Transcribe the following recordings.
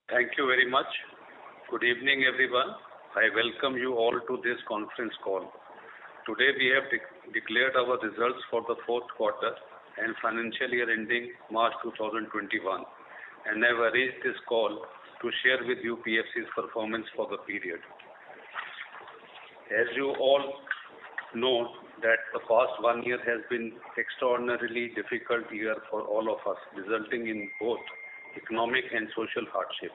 Thank you very much. Good evening, everyone. I welcome you all to this conference call. Today we have declared our results for the fourth quarter and financial year ending March 2021, and I've arranged this call to share with you PFC's performance for the period. As you all know that the past 1 year has been extraordinarily difficult year for all of us, resulting in both economic and social hardship.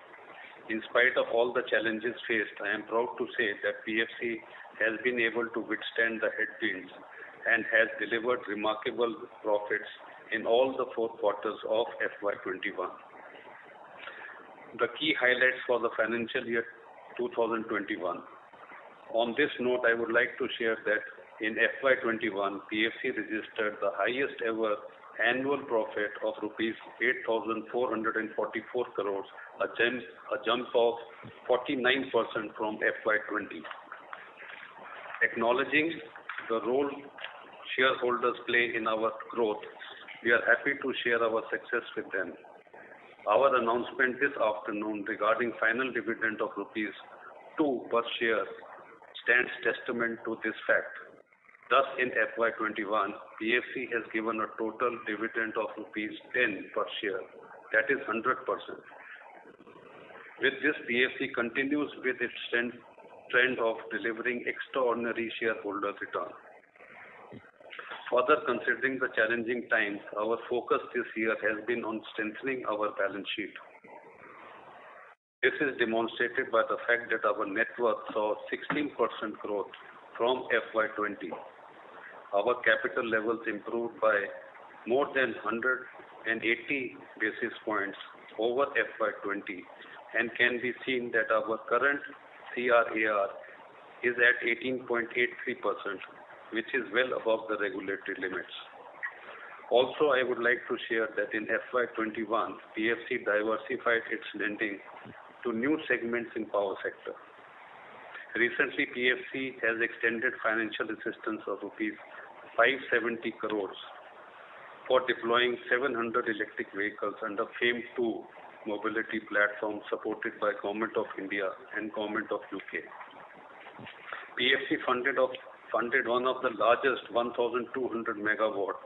In spite of all the challenges faced, I am proud to say that PFC has been able to withstand the headwinds and has delivered remarkable profits in all the 4 quarters of FY21. The key highlights for the financial year 2021. On this note, I would like to share that in FY21, PFC registered the highest ever annual profit of rupees 8,444 crores, a jump of 49% from FY20. Acknowledging the role shareholders play in our growth, we are happy to share our success with them. Our announcement this afternoon regarding final dividend of rupees 2 per share stands testament to this fact. Thus, in FY21, PFC has given a total dividend of rupees 10 per share, that is 100%. With this, PFC continues with its trend of delivering extraordinary shareholder return. Further, considering the challenging times, our focus this year has been on strengthening our balance sheet. This is demonstrated by the fact that our net worth saw 16% growth from FY20. Our capital levels improved by more than 180 basis points over FY20 and can be seen that our current CRAR is at 18.83%, which is well above the regulatory limits. Also, I would like to share that in FY21, PFC diversified its lending to new segments in power sector. Recently, PFC has extended financial assistance of rupees 570 crores for deploying 700 electric vehicles under FAME 2 mobility platform supported by Government of India and Government of UK. PFC funded one of the largest 1,200 megawatt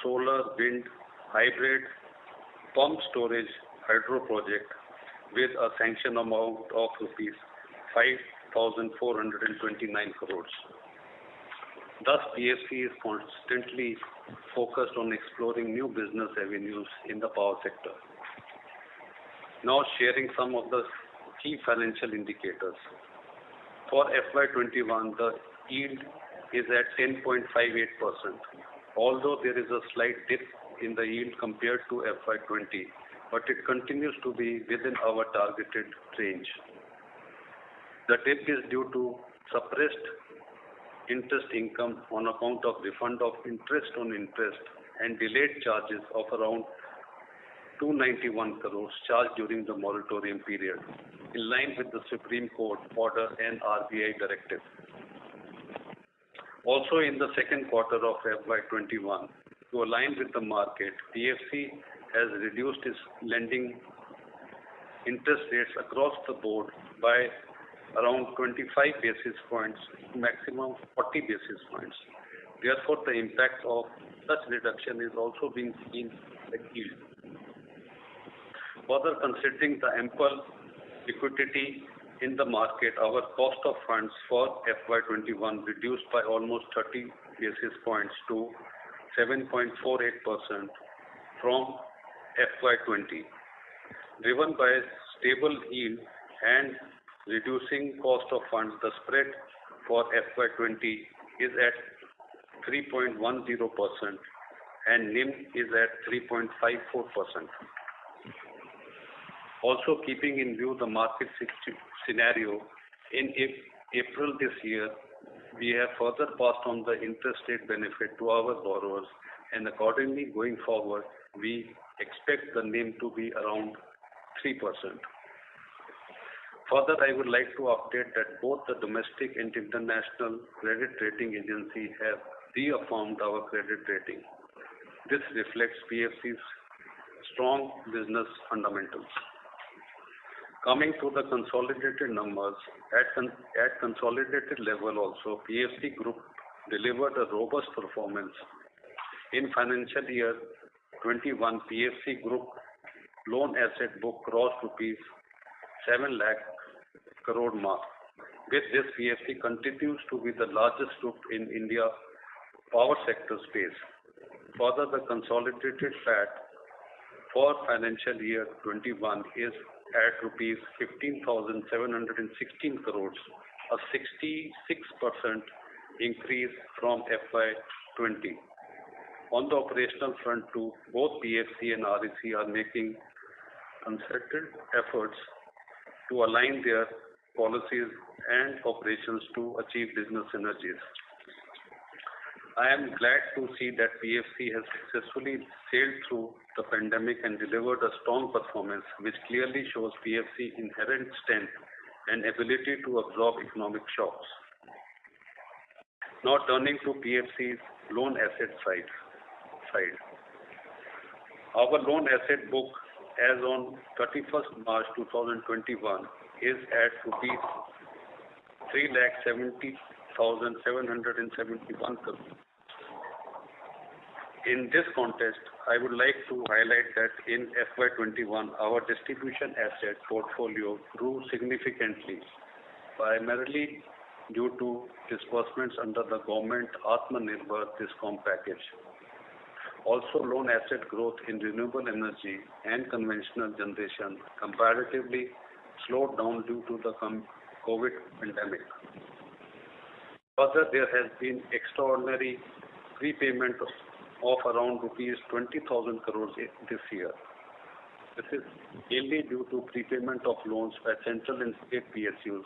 solar, wind, hybrid, pump storage hydro project with a sanction amount of rupees 5,429 crores. Thus, PFC is constantly focused on exploring new business avenues in the power sector. Now sharing some of the key financial indicators. For FY21, the yield is at 10.58%. Although there is a slight dip in the yield compared to FY20, but it continues to be within our targeted range. The dip is due to suppressed interest income on account of refund of interest on interest and delayed charges of around 291 crores charged during the moratorium period, in line with the Supreme Court order and RBI directive. Also, in the second quarter of FY21, to align with the market, PFC has reduced its lending interest rates across the board by around 25 basis points, maximum 40 basis points. Therefore, the impact of such reduction is also being seen in yield. Further, considering the ample liquidity in the market, our cost of funds for FY21 reduced by almost 30 basis points to 7.48% from FY20. Driven by stable yield and reducing cost of funds, the spread for FY20 is at 3.10% and NIM is at 3.54%. Also, keeping in view the market scenario, in April this year, we have further passed on the interest rate benefit to our borrowers, and accordingly going forward, we expect the NIM to be around 3%. Further, I would like to update that both the domestic and international credit rating agencies have reaffirmed our credit rating. This reflects PFC's strong business fundamentals. Coming to the consolidated numbers, at consolidated level also, PFC Group delivered a robust performance. In financial year 21, PFC Group loan asset book crossed rupees 7 lakh crore mark. With this, PFC continues to be the largest group in India power sector space. Further, the consolidated PAT for financial year 21 is at rupees 15,716 crores, a 66% increase from FY 20. On the operational front too, both PFC and REC are making concerted efforts to align their policies and operations to achieve business synergies. I am glad to see that PFC has successfully sailed through the pandemic and delivered a strong performance, which clearly shows PFC's inherent strength and ability to absorb economic shocks. Now turning to PFC's loan asset side. Our loan asset book as on 31st March 2021 is at rupees 3,70,771 crores. In this context, I would like to highlight that in FY21, our distribution asset portfolio grew significantly, primarily due to disbursements under the government Atmanirbhar Discom package. Also, loan asset growth in renewable energy and conventional generation comparatively slowed down due to the COVID pandemic. Further, there has been extraordinary prepayment of around rupees 20,000 crores this year. This is mainly due to prepayment of loans by central and state PSUs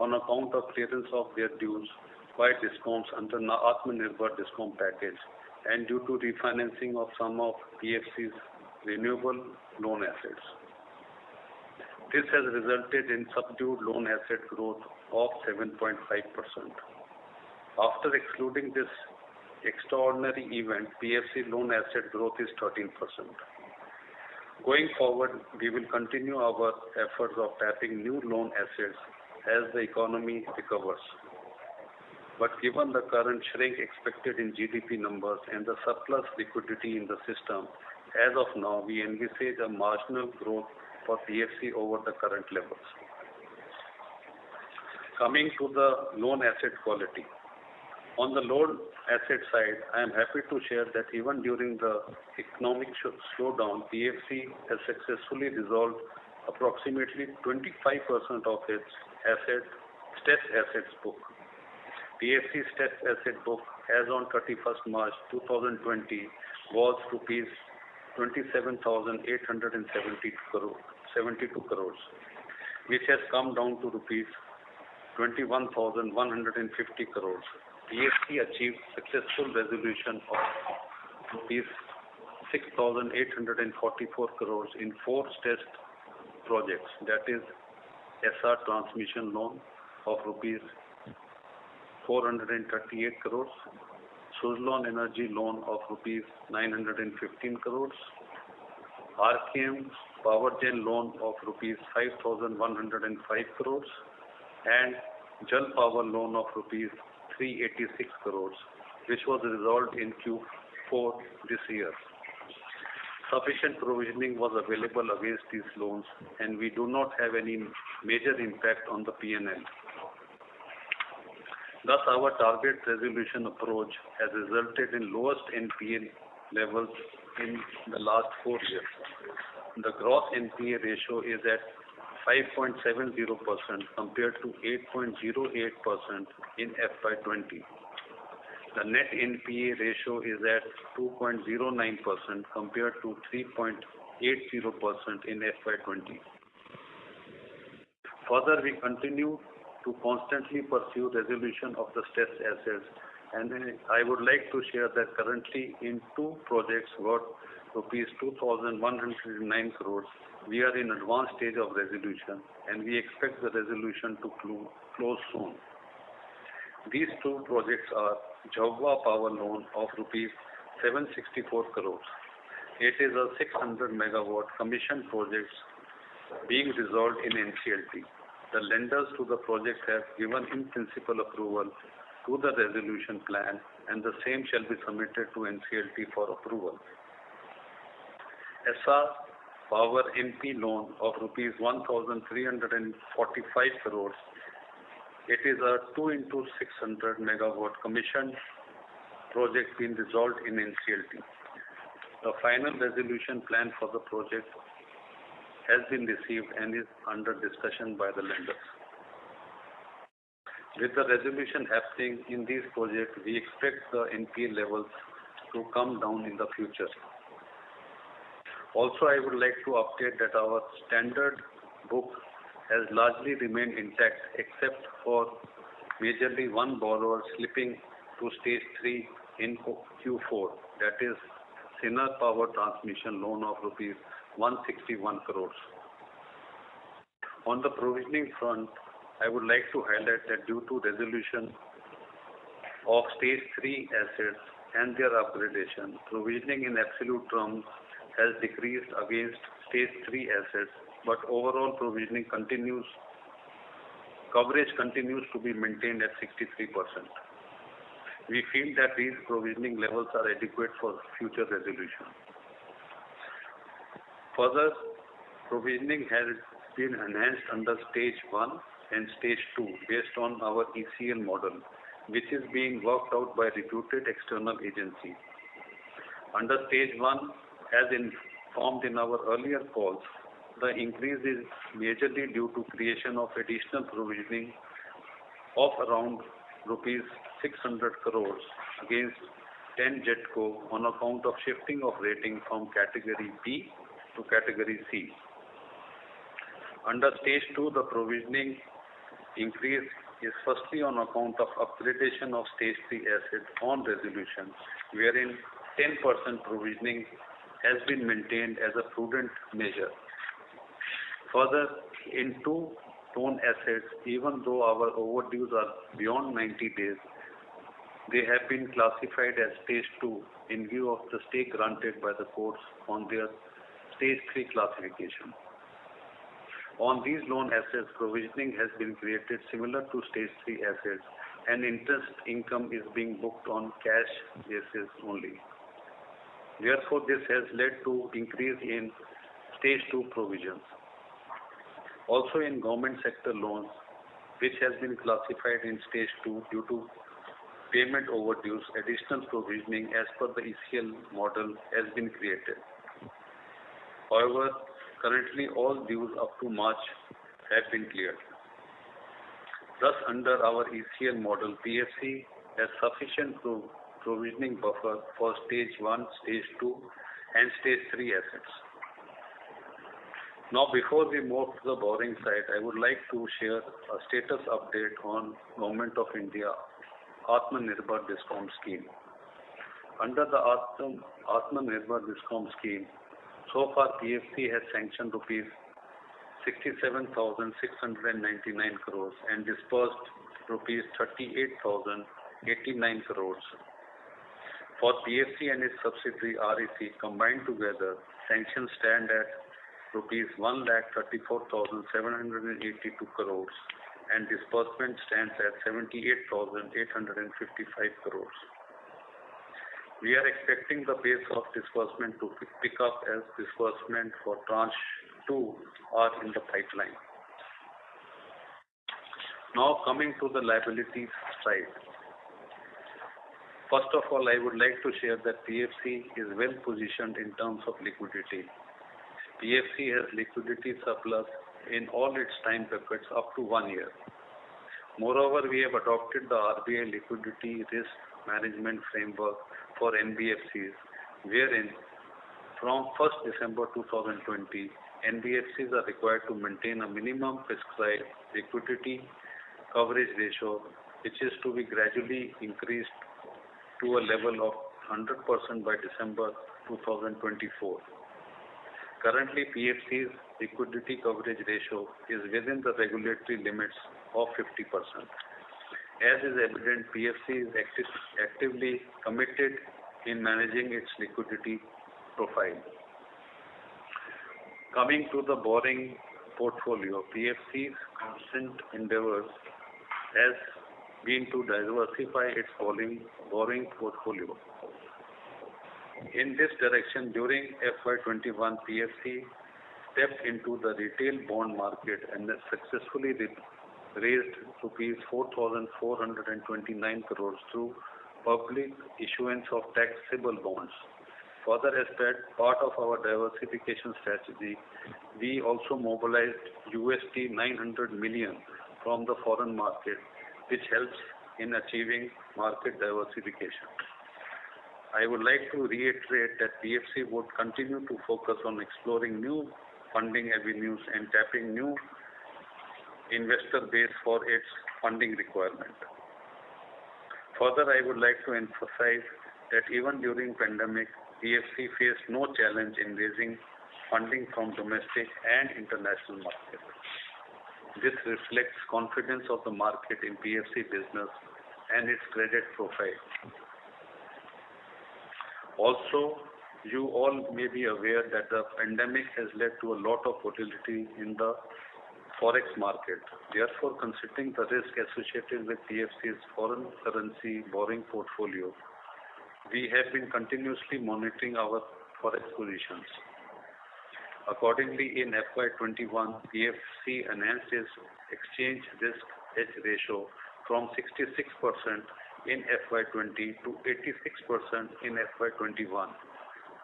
on account of clearance of their dues by discoms under the Atmanirbhar Discom package and due to refinancing of some of PFC's renewable loan assets. This has resulted in subdued loan asset growth of 7.5%. After excluding this extraordinary event, PFC loan asset growth is 13%. Going forward, we will continue our efforts of tapping new loan assets as the economy recovers. But given the current shrink expected in GDP numbers and the surplus liquidity in the system, as of now, we envisage a marginal growth for PFC over the current levels. Coming to the loan asset quality. On the loan asset side, I am happy to share that even during the economic slowdown, PFC has successfully resolved approximately 25% of its stress assets book. PFC stress asset book as on 31st March 2020 was rupees 27,872 crores, which has come down to rupees 21,150 crores. PFC achieved successful resolution of rupees 6,844 crores in 4 stressed projects, that is SR transmission loan of rupees 438 crores, Suzlon Energy loan of rupees 915 crores, RKM Power Gen loan of rupees 5,105 crores, and Jal Power loan of rupees 386 crores, which was resolved in Q4 this year. Sufficient provisioning was available against these loans, and we do not have any major impact on the P&L. Thus, our target resolution approach has resulted in lowest NPA levels in the last 4 years. The gross NPA ratio is at 5.70% compared to 8.08% in FY20. The net NPA ratio is at 2.09% compared to 3.80% in FY20. Further, we continue to constantly pursue resolution of the stressed assets, and I would like to share that currently in 2 projects worth rupees 2,109 crores, we are in advanced stage of resolution, and we expect the resolution to close soon. These 2 projects are Jhabua Power loan of rupees 764 crores. It is a 600 megawatt commission project being resolved in NCLT. The lenders to the project have given in principle approval to the resolution plan, and the same shall be submitted to NCLT for approval. Essar Power MP loan of rupees 1,345 crores. It is a 2 into 600 megawatt commissioned project being resolved in NCLT. The final resolution plan for the project has been received and is under discussion by the lenders. With the resolution happening in these projects, we expect the NPA levels to come down in the future. Also, I would like to update that our standard book has largely remained intact except for majorly one borrower slipping to stage 3 in Q4, that is Sinnar Power Transmission loan of rupees 161 crores. On the provisioning front, I would like to highlight that due to resolution of stage 3 assets and their upgradation, provisioning in absolute terms has decreased against stage 3 assets, but overall provisioning coverage continues to be maintained at 63%. We feel that these provisioning levels are adequate for future resolution. Further, provisioning has been enhanced under stage 1 and stage 2 based on our ECL model, which is being worked out by reputed external agency. Under stage 1, as informed in our earlier calls, the increase is majorly due to creation of additional provisioning of around rupees 600 crores against 10 JETCO on account of shifting of rating from category B to category C. Under stage 2, the provisioning increase is firstly on account of upgradation of stage 3 assets on resolution, wherein 10% provisioning has been maintained as a prudent measure. Further, in 2 loan assets, even though our overdues are beyond 90 days, they have been classified as stage 2 in view of the stay granted by the courts on their stage 3 classification. On these loan assets, provisioning has been created similar to stage 3 assets, and interest income is being booked on cash basis only. Therefore, this has led to increase in stage 2 provisions. Also in government sector loans, which has been classified in stage 2 due to payment overdues, additional provisioning as per the ECL model has been created. However, currently all dues up to March have been cleared. Thus, under our ECL model, PFC has sufficient provisioning buffer for stage 1, stage 2 and stage 3 assets. Now, before we move to the borrowing side, I would like to share a status update on Government of India Atmanirbhar Discom scheme. Under the Atmanirbhar Discom scheme, so far PFC has sanctioned rupees 67,699 crores and disbursed rupees 38,089 crores. For PFC and its subsidiary REC combined together, sanctions stand at rupees 1,34,782 crores and disbursement stands at 78,855 crores. We are expecting the pace of disbursement to pick up as disbursement for tranche 2 are in the pipeline. Now coming to the liabilities side. First of all, I would like to share that PFC is well positioned in terms of liquidity. PFC has liquidity surplus in all its time buckets up to 1 year. Moreover, we have adopted the RBI liquidity risk management framework for NBFCs, wherein from 1st December 2020, NBFCs are required to maintain a minimum prescribed liquidity coverage ratio, which is to be gradually increased to a level of 100% by December 2024. Currently, PFC's liquidity coverage ratio is within the regulatory limits of 50%. As is evident, PFC is actively committed in managing its liquidity profile. Coming to the borrowing portfolio, PFC's constant endeavors has been to diversify its borrowing portfolio. In this direction, during FY21, PFC stepped into the retail bond market and has successfully raised rupees 4,429 crores through public issuance of taxable bonds. Further, as part of our diversification strategy, we also mobilized USD 900 million from the foreign market, which helps in achieving market diversification. I would like to reiterate that PFC would continue to focus on exploring new funding avenues and tapping new investor base for its funding requirement. Further, I would like to emphasize that even during pandemic, PFC faced no challenge in raising funding from domestic and international markets. This reflects confidence of the market in PFC business and its credit profile. Also, you all may be aware that the pandemic has led to a lot of volatility in the forex market. Therefore, considering the risk associated with PFC's foreign currency borrowing portfolio, we have been continuously monitoring our forex positions. Accordingly, in FY21, PFC enhanced its exchange risk hedge ratio from 66% in FY20 to 86% in FY21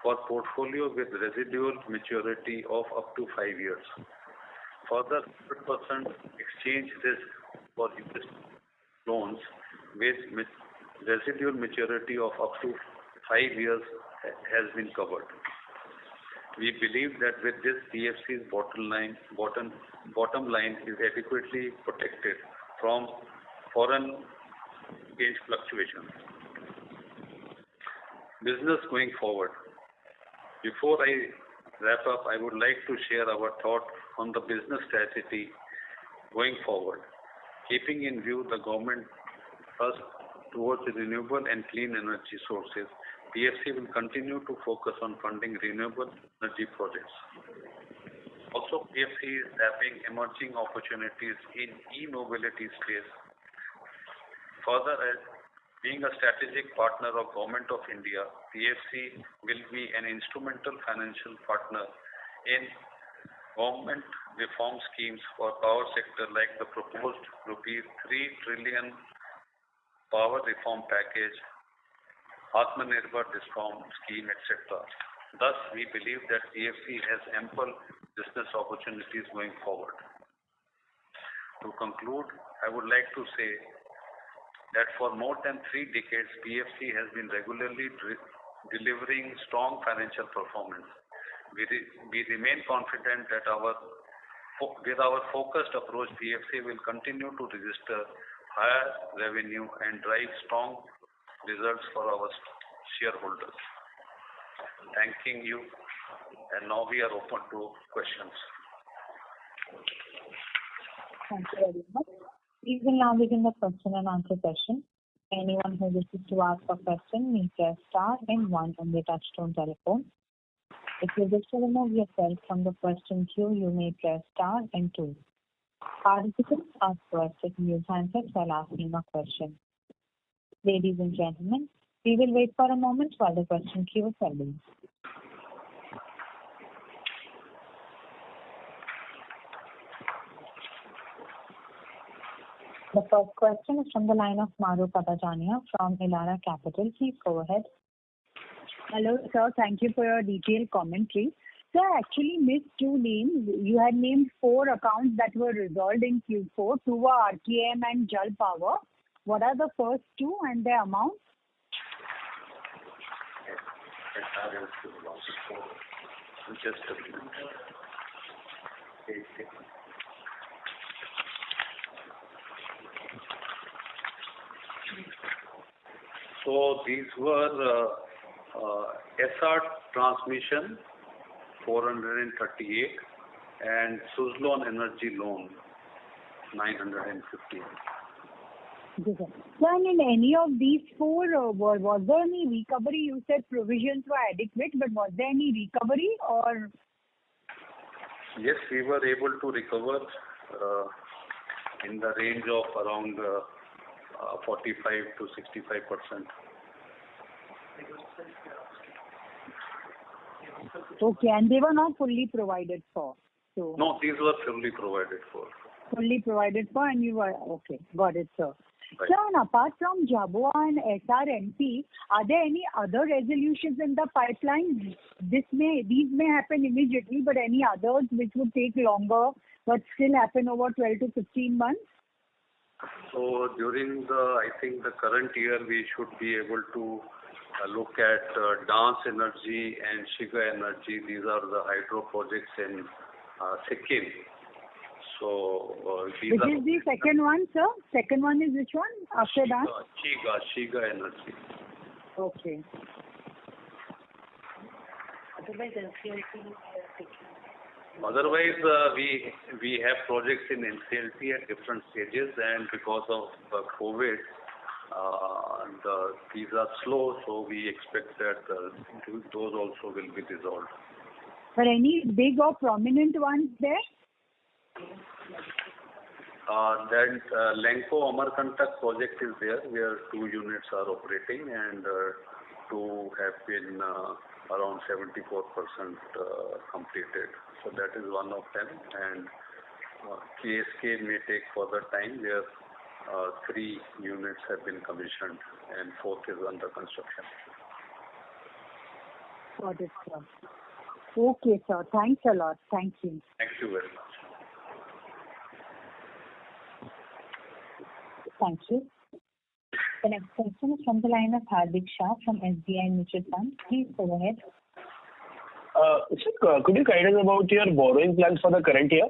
for portfolio with residual maturity of up to 5 years. Further, 100% exchange risk for US loans with residual maturity of up to 5 years has been covered. We believe that with this, PFC's bottom line is adequately protected from foreign exchange fluctuations. Business going forward. Before I wrap up, I would like to share our thought on the business strategy going forward. Keeping in view the government thrust towards renewable and clean energy sources, PFC will continue to focus on funding renewable energy projects. Also, PFC is tapping emerging opportunities in e-mobility space. Further, as being a strategic partner of Government of India, PFC will be an instrumental financial partner in government reform schemes for power sector like the proposed rupees 3 trillion power reform package, Atmanirbhar Discom scheme, etc. Thus, we believe that PFC has ample business opportunities going forward. To conclude, I would like to say that for more than 3 decades, PFC has been regularly delivering strong financial performance. We remain confident that with our focused approach, PFC will continue to register higher revenue and drive strong results for our shareholders. Thanking you, and now we are open to questions. Thank you very much. We will now begin the question and answer session. Anyone who wishes to ask a question may press star and 1 on the touchtone telephone. If you wish to remove yourself from the question queue, you may press star and 2. Participants are requested to use handsets while asking a question. Ladies and gentlemen, we will wait for a moment while the question queue assembles. The first question is from the line of Maru Padajania from Elara Capital. Please go ahead. Hello, sir. Thank you for your detailed commentary. Sir, I actually missed 2 names. You had named 4 accounts that were resolved in Q4. 2 were RKM and Jal Power. What are the first 2 and their amounts? Just a minute. So these were SR Transmission 438 and Suzlon Energy Loan 950. Yes, sir. So in any of these 4, was there any recovery? You said provisions were adequate, but was there any recovery or? Yes, we were able to recover in the range of around 45 to 65%. Okay, and they were not fully provided for. So No, these were fully provided for. fully provided for, and you were okay. Got it, sir. Right. Sir, and apart from Jhabua and SRMP, are there any other resolutions in the pipeline? These may happen immediately, but any others which would take longer but still happen over 12 to 15 months? So during I think the current year, we should be able to look at Dance Energy and Shiga Energy. These are the hydro projects in Sikkim. So these Which are is the second one, sir? Second one is which one after that? Shiga Energy. Okay. Otherwise, we have projects in NCLT at different stages, and because of COVID, these are slow, so we expect that those also will be resolved. But any big or prominent ones there? Then Lanco Amarkantak project is there, where 2 units are operating, and 2 have been around 74% completed. So that is one of them. And KSK may take further time, where 3 units have been commissioned and 4th is under construction. Got it, sir. Okay, sir. Thanks a lot. Thank you. Thank you very much. Thank you. The next question is from the line of Hardik Shah from SBI Mutual Fund. Please go ahead. Sir, could you guide us about your borrowing plans for the current year?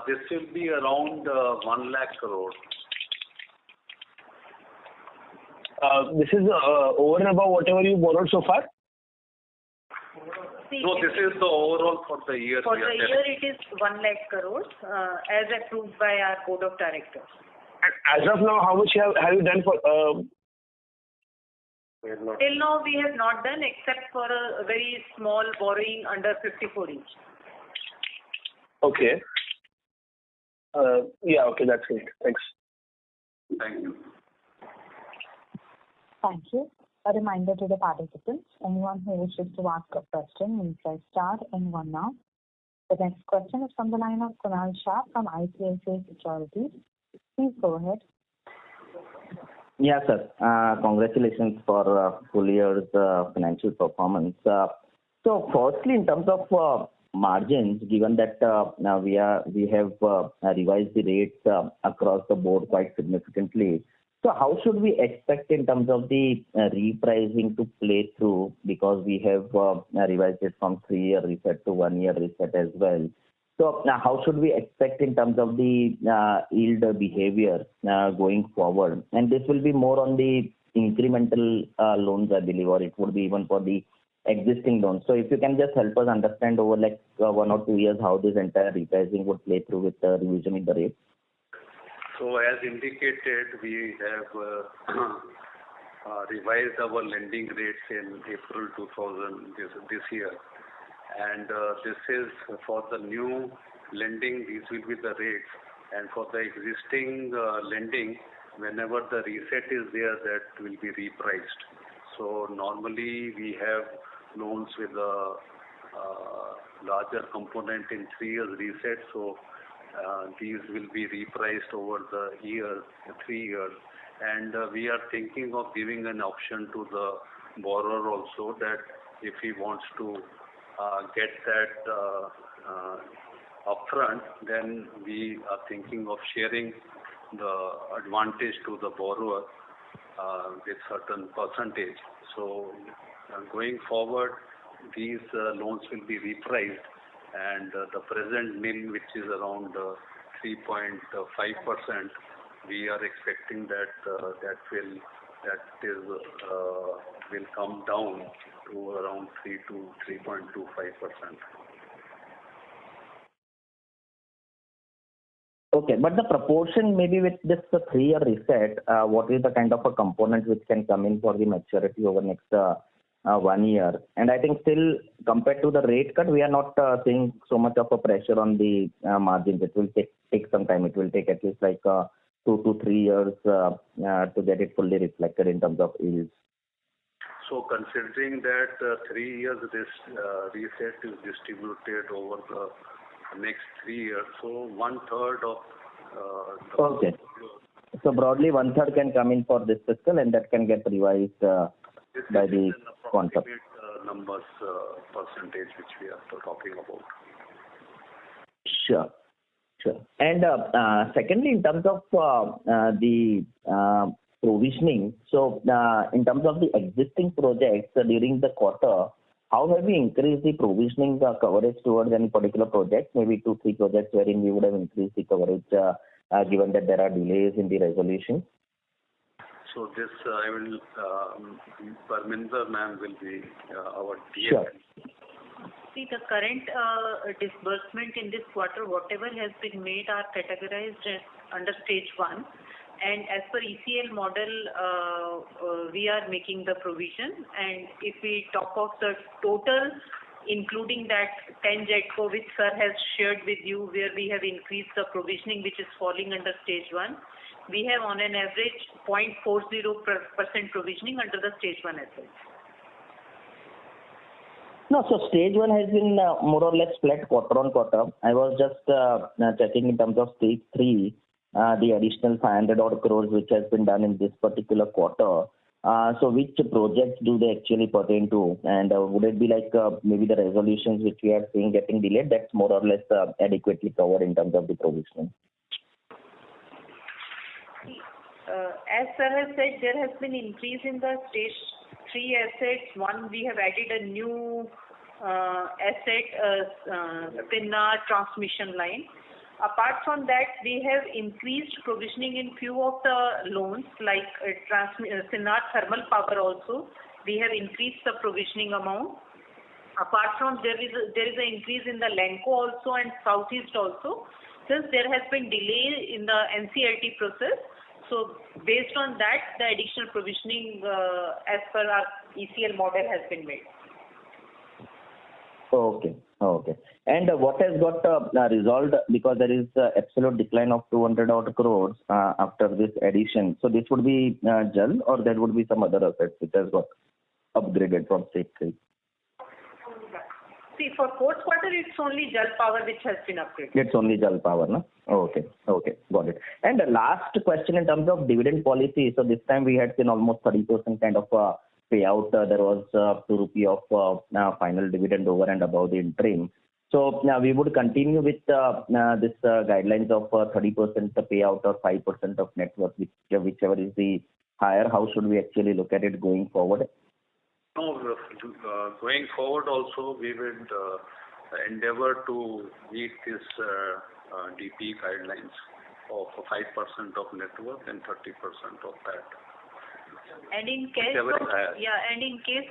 This will be around 1 lakh crore. This is over and above whatever you borrowed so far? No, this is the overall for the year. For the year, it is 1 lakh crores as approved by our board of directors. As of now, how much have you done for? Till now, we have not done except for a very small borrowing under 54 inch. Okay. Yeah, okay, that's great. Thanks. Thank you. Thank you. A reminder to the participants, anyone who wishes to ask a question will press star and 1 now. The next question is from the line of Kunal Shah from ICICI Securities. Please go ahead. Yeah, sir. Congratulations for full year's financial performance. So firstly, in terms of margins, given that now we have revised the rates across the board quite significantly, so how should we expect in terms of the repricing to play through, because we have revised it from 3-year reset to 1-year reset as well. So now how should we expect in terms of the yield behavior going forward? And this will be more on the incremental loans, I believe, or it would be even for the existing loans. So if you can just help us understand over like 1 or 2 years how this entire repricing would play through with the revision in the rates. So as indicated, we have revised our lending rates in April 2000 this year. And this is for the new lending, these will be the rates. And for the existing lending, whenever the reset is there, that will be repriced. So normally we have loans with a larger component in 3 years reset. So these will be repriced over the 3 years. And we are thinking of giving an option to the borrower also, that if he wants to get that upfront, then we are thinking of sharing the advantage to the borrower with certain percentage. So going forward, these loans will be repriced, and the present NIM, which is around 3.5%, we are expecting that will come down to around 3 to 3.25%. Okay, but the proportion maybe with this 3-year reset, what is the kind of a component which can come in for the maturity over next 1 year. And I think still compared to the rate cut, we are not seeing so much of a pressure on the margins. It will take some time. It will take at least like 2 to 3 years to get it fully reflected in terms of yields. So considering that 3 years this reset is distributed over the next 3 years, so 1/3 of the Okay. So broadly, 1/3 can come in for this fiscal, and that can get revised by the quantum. Numbers percentage which we are talking about. Sure. And secondly, in terms of the provisioning, so in terms of the existing projects during the quarter, how have we increased the provisioning coverage towards any particular project? Maybe 2-3 projects wherein we would have increased the coverage given that there are delays in the resolution. So this I will, Parminder ma'am will be our DA. Sure. See, the current disbursement in this quarter, whatever has been made, are categorized as under stage 1. And as per ECL model, we are making the provision. And if we talk of the total, including that 10 JETCO which sir has shared with you, where we have increased the provisioning which is falling under stage 1, we have on an average 0.40% provisioning under the stage 1 assets. No, so stage 1 has been more or less flat quarter on quarter. I was just checking in terms of stage 3, the additional 500 odd crores which has been done in this particular quarter. So which projects do they actually pertain to? And would it be like maybe the resolutions which we are seeing getting delayed, that's more or less adequately covered in terms of the provisioning? As sir has said, there has been increase in the stage 3 assets. One, we have added a new asset, Sinnar transmission line. Apart from that, we have increased provisioning in few of the loans like Sinnar thermal power also. We have increased the provisioning amount. Apart from there is an increase in the Lanco also and Southeast also. Since there has been delay in the NCLT process, so based on that, the additional provisioning as per our ECL model has been made. Okay. And what has got resolved, because there is absolute decline of 200 odd crores after this addition. So this would be JAL, or there would be some other assets which has got upgraded from stage 3? See, for fourth quarter, it's only JAL Power which has been upgraded. It's only JAL Power, no? Okay, got it. And the last question in terms of dividend policy. So this time we had seen almost 30% kind of payout. There was 2 rupee of final dividend over and above the interim. So now we would continue with this guidelines of 30% payout or 5% of net worth, whichever is the higher. How should we actually look at it going forward? No, going forward also we will endeavor to meet this DP guidelines of 5% of net worth and 30% of that. And in case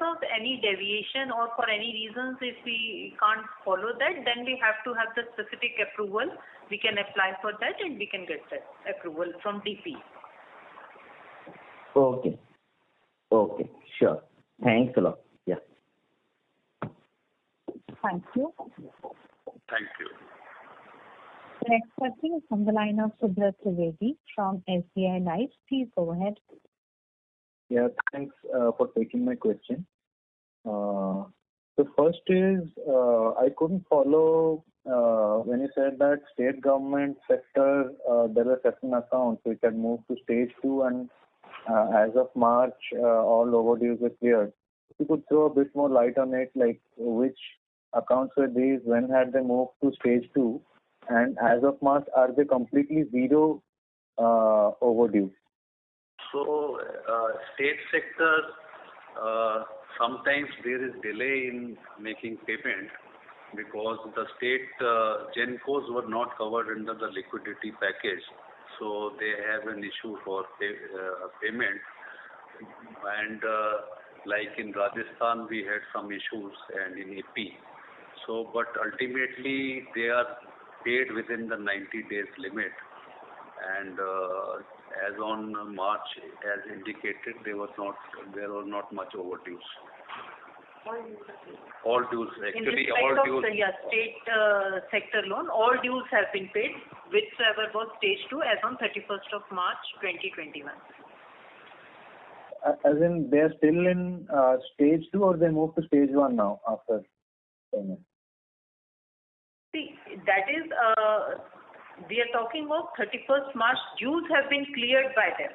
of any deviation or for any reasons, if we can't follow that, then we have to have the specific approval. We can apply for that and we can get that approval from DP. Okay, sure. Thanks a lot. Yeah. Thank you. Thank you. The next question is from the line of Subrat Trivedi from SBI Life. Please go ahead. Yeah, thanks for taking my question. The first is, I couldn't follow when you said that state government sector, there were certain accounts which had moved to stage 2 and as of March, all overdues were cleared. If you could throw a bit more light on it, like which accounts were these, when had they moved to stage 2, and as of March, are they completely zero overdue? So, state sector, sometimes there is delay in making payment because the state GENCOs were not covered under the liquidity package. So they have an issue for payment. And like in Rajasthan, we had some issues, and in AP. So, but ultimately they are paid within the 90 days limit. And as on March, as indicated, there was not much overdues. All dues, In actually respect all of dues. the state sector loan, all dues have been paid, whichever was stage 2 as on 31st of March 2021. As in, they are still in stage 2, or they moved to stage 1 now after payment? See, that is, we are talking of 31st March, dues have been cleared by them.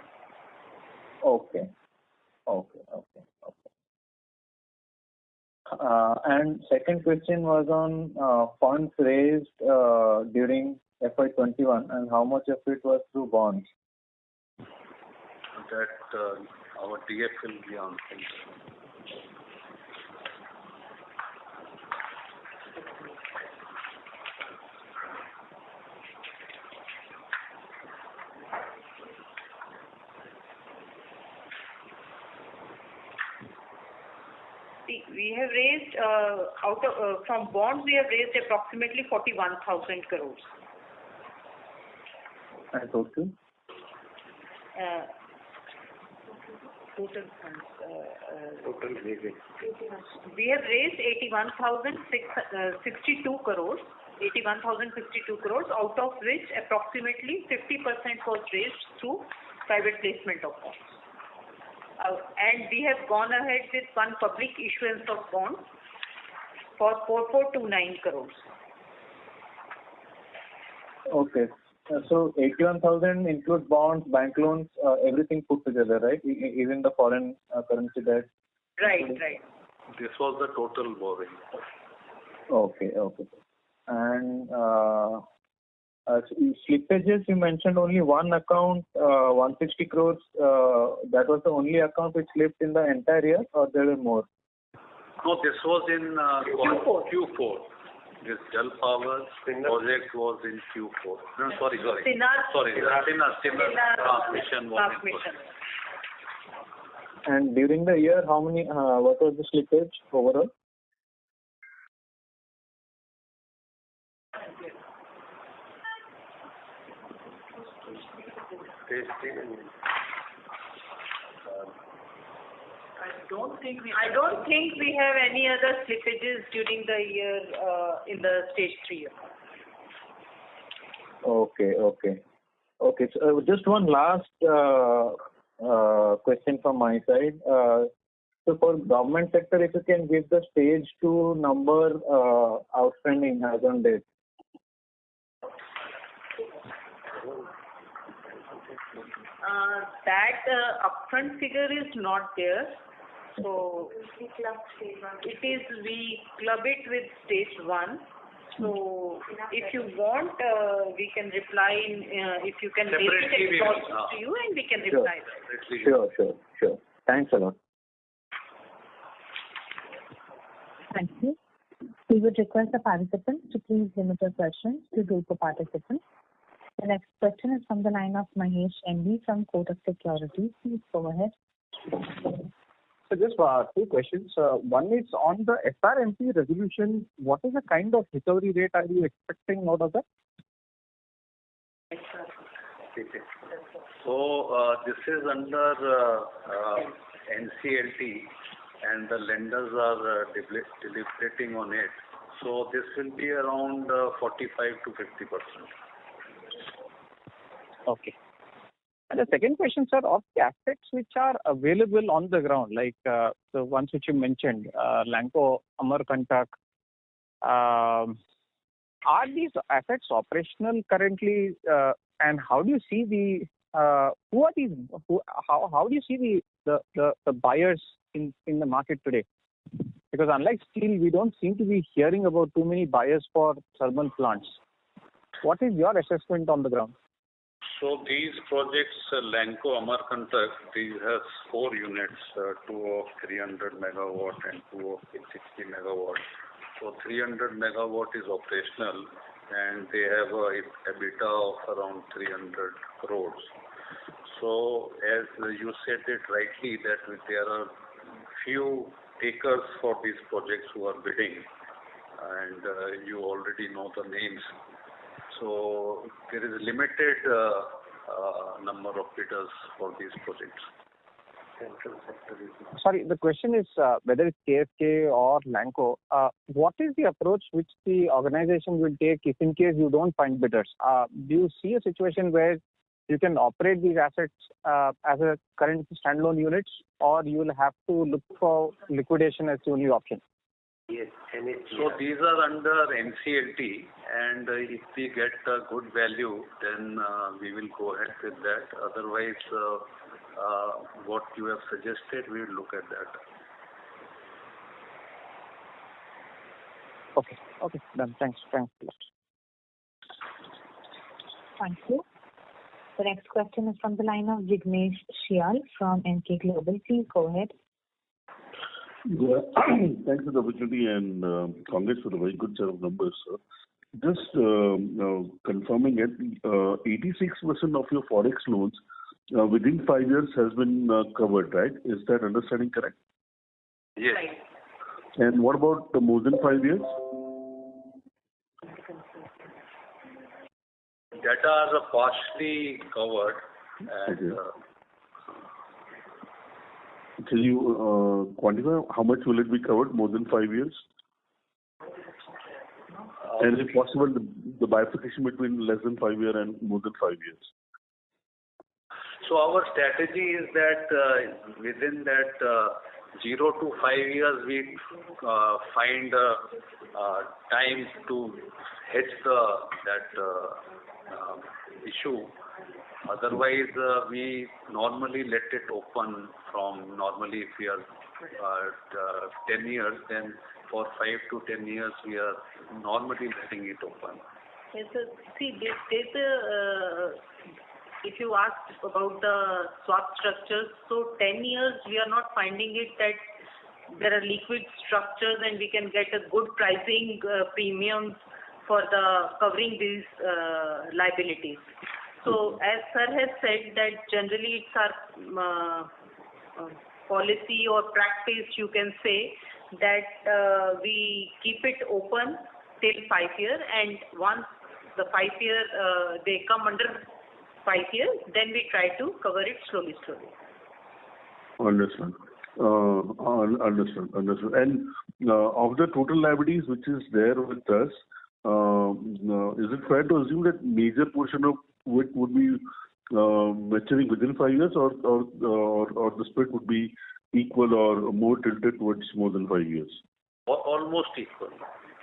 Okay. And second question was on funds raised during FY21, and how much of it was through bonds? That our DF will be answering. See, we have raised from bonds, we have raised approximately 41,000 crores. And total? Total funds. Total raising. We have raised 81,062 crores. 81,062 crores, out of which approximately 50% was raised through private placement of bonds. And we have gone ahead with one public issuance of bonds for 4,429 crores. Okay. So 81,000 includes bonds, bank loans, everything put together, right? Even the foreign currency debt. Right. This was the total borrowing. Okay. And slippages, you mentioned only one account, 160 crores. That was the only account which slipped in the entire year, or there were more? No, this was in Q4. This Jal Power project was in Q4. No, sorry. Sinnar transmission was in Q4. And during the year, how many? What was the slippage overall? I don't think we have any other slippages during the year in the stage 3. Okay. So, just one last question from my side. So for government sector, if you can give the stage 2 number outstanding as on date. That upfront figure is not there. So we club it with stage 1. So if you want, we can reply if you can raise it to you, and we can reply. Sure. Thanks a lot. Thank you. We would request the participants to please limit your questions to 2 per participant. The next question is from the line of Mahesh MB from Kotak Securities. Please go ahead. So just 2 questions. One is on the FRMP resolution. What is the kind of recovery rate are you expecting out of that? So this is under NCLT, and the lenders are deliberating on it. So this will be around 45 to 50%. Okay. And the second question, sir, of the assets which are available on the ground, like the ones which you mentioned, Lanco, Amarkantak, are these assets operational currently? And how do you see how do you see the buyers in the market today? Because unlike steel, we don't seem to be hearing about too many buyers for thermal plants. What is your assessment on the ground? So these projects, Lanco, Amarkantak, these has 4 units, 2 of 300 megawatt and 2 of 60 megawatt. So 300 megawatt is operational, and they have a EBITDA of around 300 crores. So as you said it rightly, that there are few takers for these projects who are bidding, and you already know the names. So there is limited number of bidders for these projects. Sorry, the question is whether it's KSK or Lanco, what is the approach which the organization will take if in case you don't find bidders? Do you see a situation where you can operate these assets as a current standalone units, or you will have to look for liquidation as the only option? Yes. So these are under NCLT, and if we get a good value, then we will go ahead with that. Otherwise, what you have suggested, we will look at that. Okay, done. Thanks a lot. Thank you. The next question is from the line of Jignesh Shial from Emkay Global. Please go ahead. Yeah. Thanks for the opportunity and congrats for the very good set of numbers, sir. Just confirming it, 86% of your forex loans within 5 years has been covered, right? Is that understanding correct? Yes. Right. And what about the more than 5 years? That are partially covered. And, Can you quantify how much will it be covered more than 5 years? And if possible, the bifurcation between less than 5 years and more than 5 years. So our strategy is that within that 0 to 5 years, we find time to hedge that issue. Otherwise, we normally let it open from normally if we are 10 years, then for 5 to 10 years we are normally letting it open. Yes, sir. See, if you ask about the swap structures, so 10 years we are not finding it that there are liquid structures and we can get a good pricing premiums for the covering these liabilities. So as sir has said that generally it's our policy or practice, you can say, that we keep it open till 5 years, and once the 5 year they come under 5 years, then we try to cover it slowly. Understand. Understood. And of the total liabilities which is there with us, is it fair to assume that major portion of it would be maturing within 5 years, or the split would be equal or more tilted towards more than 5 years? Almost equal.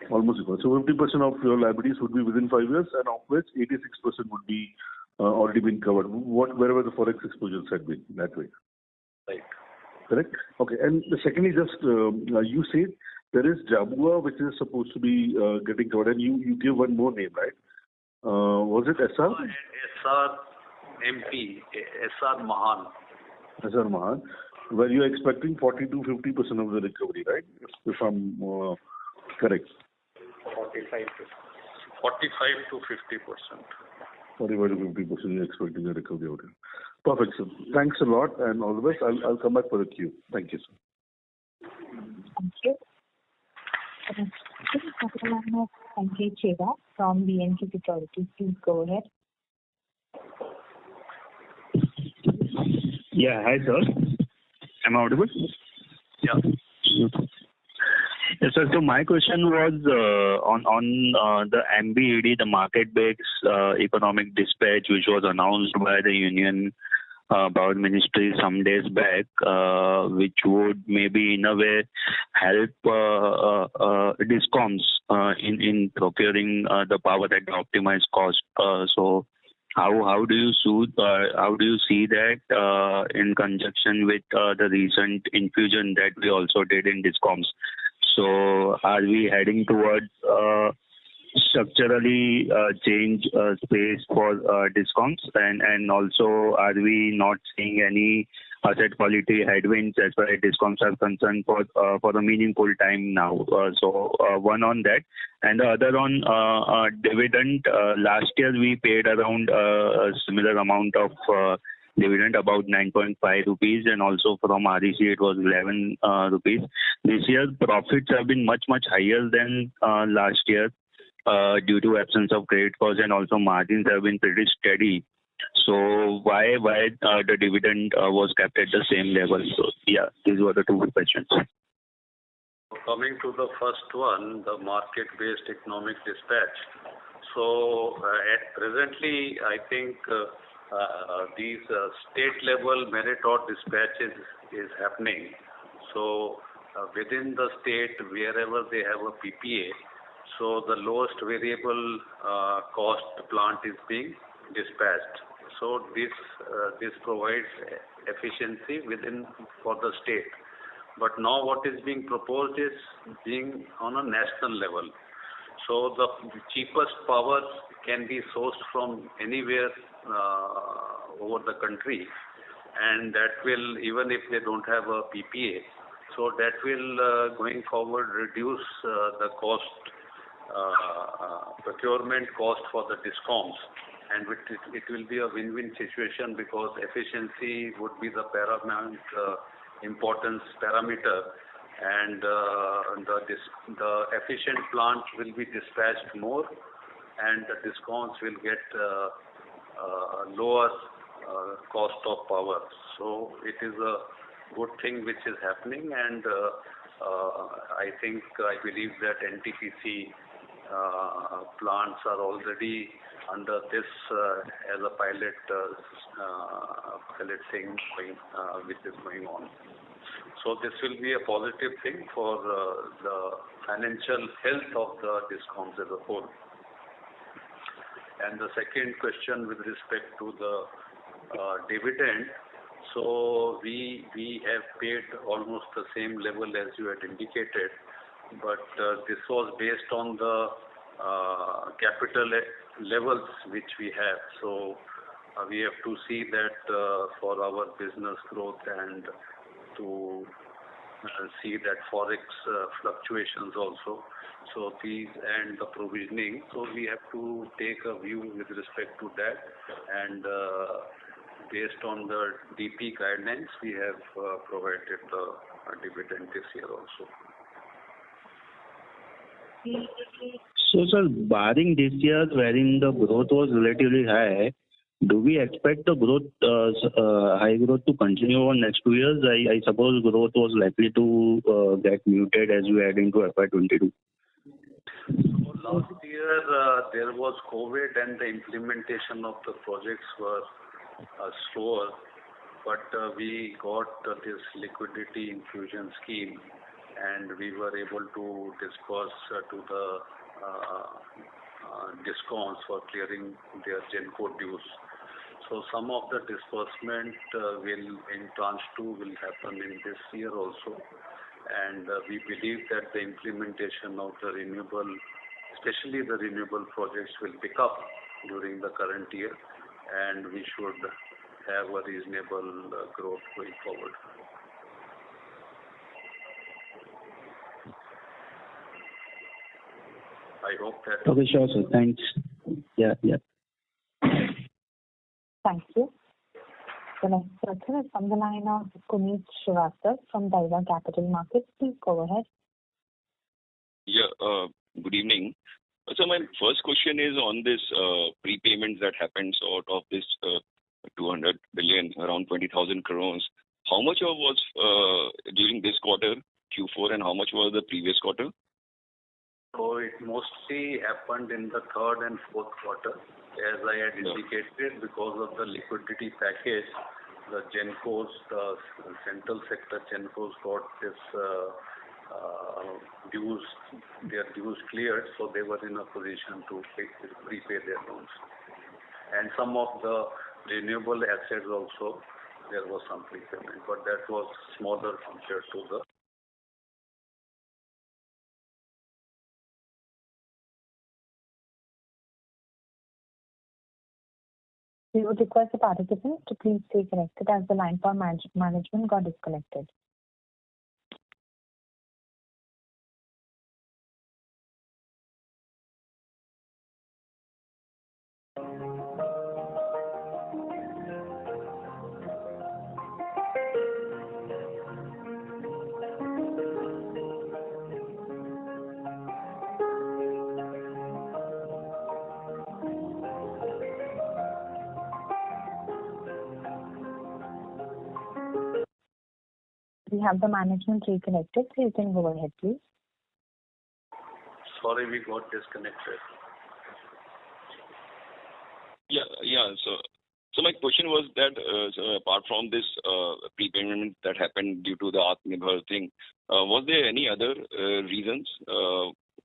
Almost equal. So 50% of your liabilities would be within 5 years, and of which 86% would be already been covered, wherever the forex exposures had been, that way. Right. Correct? Okay. And secondly, just you said there is Jhabua which is supposed to be getting covered, and you give one more name, right? Was it SR? SR MP, SR Mahan. SR Mahan, where you are expecting 40 to 50% of the recovery, right? If I'm correct. 45 to 50%. 45 to 50% you're expecting a recovery out here. Perfect, sir. Thanks a lot and all the best. I'll come back for the queue. Thank you, sir. Thank you. This is Sanjay Chheda from BNK Securities. Please go ahead. Yeah, hi sir. Am I audible? Yeah. Yes, sir. So my question was on the MBED, the market-based economic dispatch, which was announced by the Union Power Ministry some days back, which would maybe in a way help DISCOMs in procuring the power at the optimized cost. So how do you see that in conjunction with the recent infusion that we also did in DISCOMs? So are we heading towards structurally change space for DISCOMs, and also are we not seeing any asset quality headwinds as far as DISCOMs are concerned for a meaningful time now? So one on that, and the other on dividend. Last year we paid around a similar amount of dividend, about 9.5 rupees, and also from REC it was 11 rupees. This year profits have been much higher than last year due to absence of credit cost, and also margins have been pretty steady. So why the dividend was kept at the same level? So yeah, these were the two questions. Coming to the first one, the market-based economic dispatch. So at presently, I think these state-level merit order dispatches is happening. So within the state, wherever they have a PPA, so the lowest variable cost plant is being dispatched. So this provides efficiency for the state. But now what is being proposed is being on a national level. So the cheapest power can be sourced from anywhere over the country, and that will, even if they don't have a PPA, so that will going forward reduce the cost, procurement cost for the discoms, and it will be a win-win situation because efficiency would be the paramount importance parameter, and the efficient plant will be dispatched more, and the discoms will get lower cost of power. So it is a good thing which is happening, and I believe that NTPC plants are already under this as a pilot thing which is going on. So this will be a positive thing for the financial health of the discoms as a whole. And the second question with respect to the dividend, so we have paid almost the same level as you had indicated, but this was based on the capital levels which we have. So we have to see that for our business growth and to see that forex fluctuations also. So these and the provisioning. So we have to take a view with respect to that, and based on the DP guidelines, we have provided the dividend this year also. So, sir, barring this year, wherein the growth was relatively high, do we expect the growth, high growth, to continue over next 2 years? I suppose growth was likely to get muted as we head into FY22. So last year there was COVID, and the implementation of the projects were slower, but we got this liquidity infusion scheme, and we were able to disperse to the discoms for clearing their GENCO dues. So some of the disbursement will in tranche 2 will happen in this year also, and we believe that the implementation of the renewable, especially the renewable projects, will pick up during the current year, and we should have a reasonable growth going forward. I hope that. Okay, sure, sir. Thanks. Yeah. Thank you. The next question is from the line of Puneet Srivastava from Daiwa Capital Markets. Please go ahead. Yeah, good evening. So my first question is on this prepayments that happened. So out of this 200 billion, around 20,000 crores, how much was during this quarter, Q4, and how much was the previous quarter? So it mostly happened in the third and fourth quarter, as I had indicated, because of the liquidity package. The GENCOs, the central sector GENCOs got this their dues cleared, so they were in a position to prepay their loans. And some of the renewable assets also, there was some prepayment, but that was smaller compared to the. We would request the participants to please stay connected as the line for management got disconnected. We have the management reconnected, so you can go ahead, please. Sorry, we got disconnected. Yeah. So my question was that so apart from this prepayment that happened due to the Atmanirbhar thing, was there any other reasons?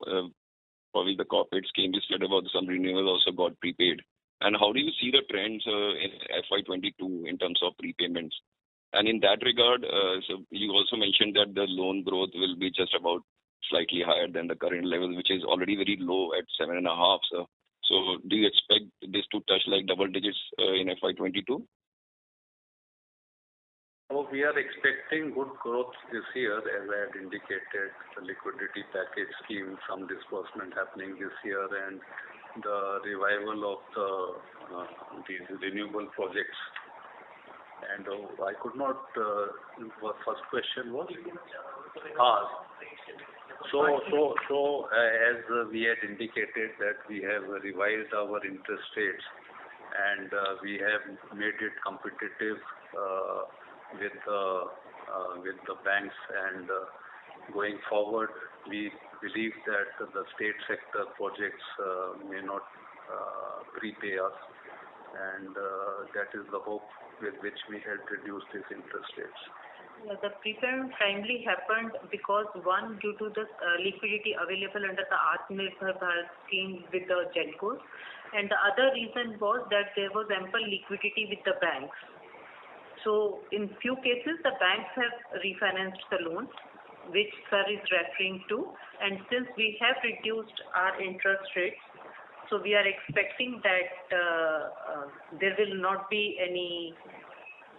Probably the corporate scheme you said about some renewals also got prepaid. And how do you see the trends in FY22 in terms of prepayments? And in that regard, so you also mentioned that the loan growth will be just about slightly higher than the current level, which is already very low at 7.5. So do you expect this to touch like double digits in FY22? So we are expecting good growth this year, as I had indicated, the liquidity package scheme, some disbursement happening this year, and the revival of these renewable projects. And I could not. What first question was? So as we had indicated that we have revised our interest rates, and we have made it competitive with the banks, and going forward, we believe that the state sector projects may not prepay us, and that is the hope with which we had reduced these interest rates. Yeah, the prepayment primarily happened because one, due to the liquidity available under the Atmanirbhar Bharat scheme with the GENCOs, and the other reason was that there was ample liquidity with the banks. So in few cases, the banks have refinanced the loans, which sir is referring to, and since we have reduced our interest rates, so we are expecting that there will not be any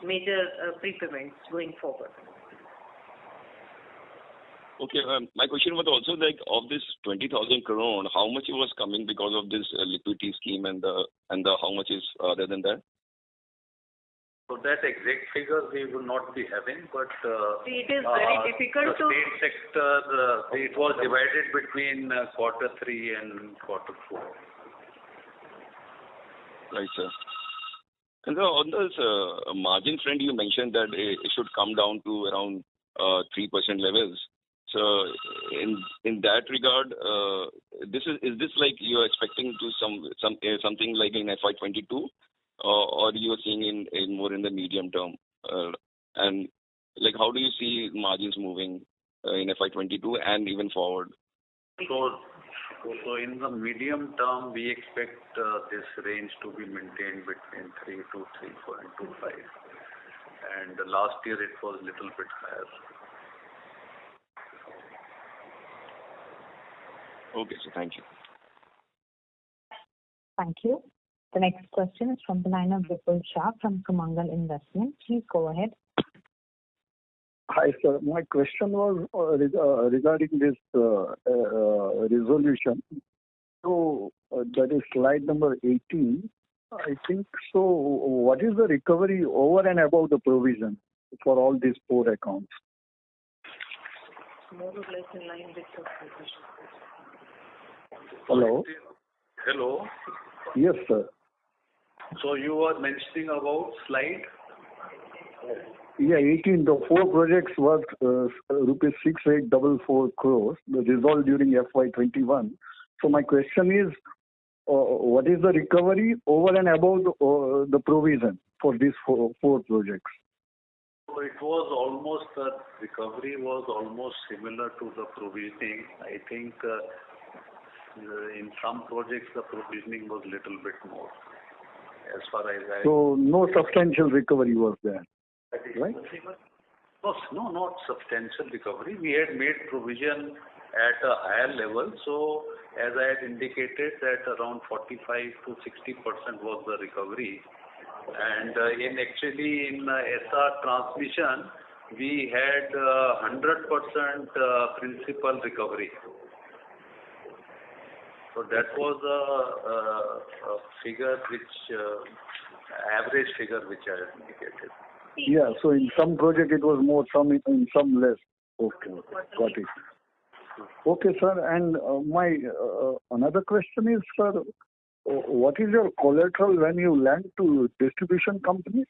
major prepayments going forward. Okay, my question was also like of this 20,000 crore, how much was coming because of this liquidity scheme, and how much is other than that? So that exact figure we will not be having, but it is very difficult the state sector, it was divided between quarter 3 and quarter 4. Right, sir. And on this margin front, you mentioned that it should come down to around 3% levels. So in that regard, is this like you're expecting to something like in FY22, or you're seeing in more in the medium term? And like how do you see margins moving in FY22 and even forward? So in the medium term, we expect this range to be maintained between 3 to 3.25, and last year it was a little bit higher. Okay, so thank you. Thank you. The next question is from the line of Vipul Shah from Sumangal Investment. Please go ahead. Hi, sir. My question was regarding this resolution. So that is slide number 18. I think so. What is the recovery over and above the provision for all these 4 accounts? More or less in line with the provision. Hello? Hello? Yes, sir. So you were mentioning about slide? Yeah, 18. The 4 projects worth rupees 6844 crores, resolved during FY21. So my question is, what is the recovery over and above the provision for these 4 projects? So it was almost, the recovery was almost similar to the provisioning. I think in some projects the provisioning was little bit more. As far as So no substantial recovery was there, right? No, not substantial recovery. We had made provision at a higher level. So as I had indicated that around 45 to 60% was the recovery. And in SR transmission, we had 100% principal recovery. So that was a figure which, average figure which I had indicated. Yeah, so in some project it was more, in some less. Okay, got it. Okay, sir, and my another question is, sir, what is your collateral when you lend to distribution companies?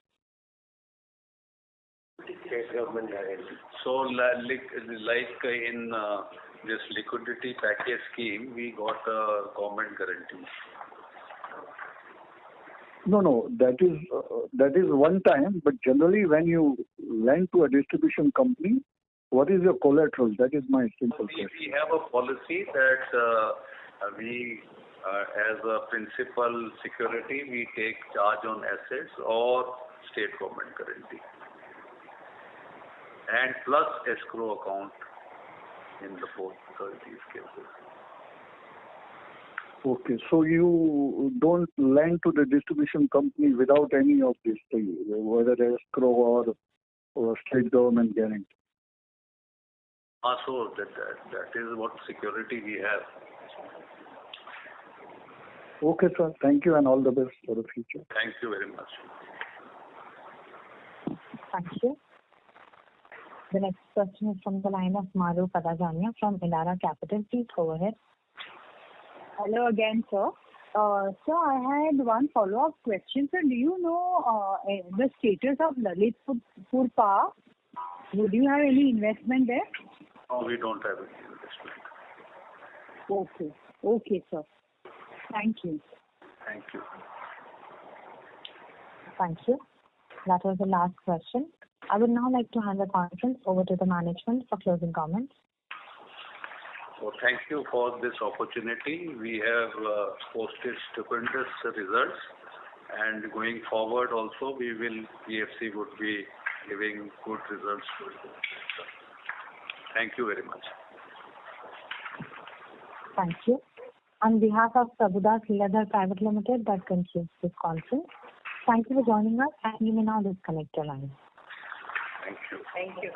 state government guarantee? So, like in this liquidity package scheme, we got a government guarantee. No, that is one time, but generally when you lend to a distribution company, what is your collateral? That is my simple question. We have a policy that we, as a principal security, we take charge on assets or state government guarantee. And plus escrow account in the both these cases. Okay, so you don't lend to the distribution company without any of this thing, whether escrow or state government guarantee. So that is what security we have. Okay, sir. Thank you and all the best for the future. Thank you very much. Thank you. The next question is from the line of Maru Padajania from Elara Capital. Please go ahead. Hello again, sir. So I had one follow-up question. Sir, do you know the status of Lalitpur Power? Would you have any investment there? No, we don't have any investment. Okay, sir. Thank you. Thank you. Thank you. That was the last question. I would now like to hand the conference over to the management for closing comments. So thank you for this opportunity. We have posted stupendous results, and going forward also PFC would be giving good results. Thank you very much. Thank you. On behalf of Prabhudas Lilladher Private Limited, that concludes this conference. Thank you for joining us, and you may now disconnect your line. Thank you. Thank you.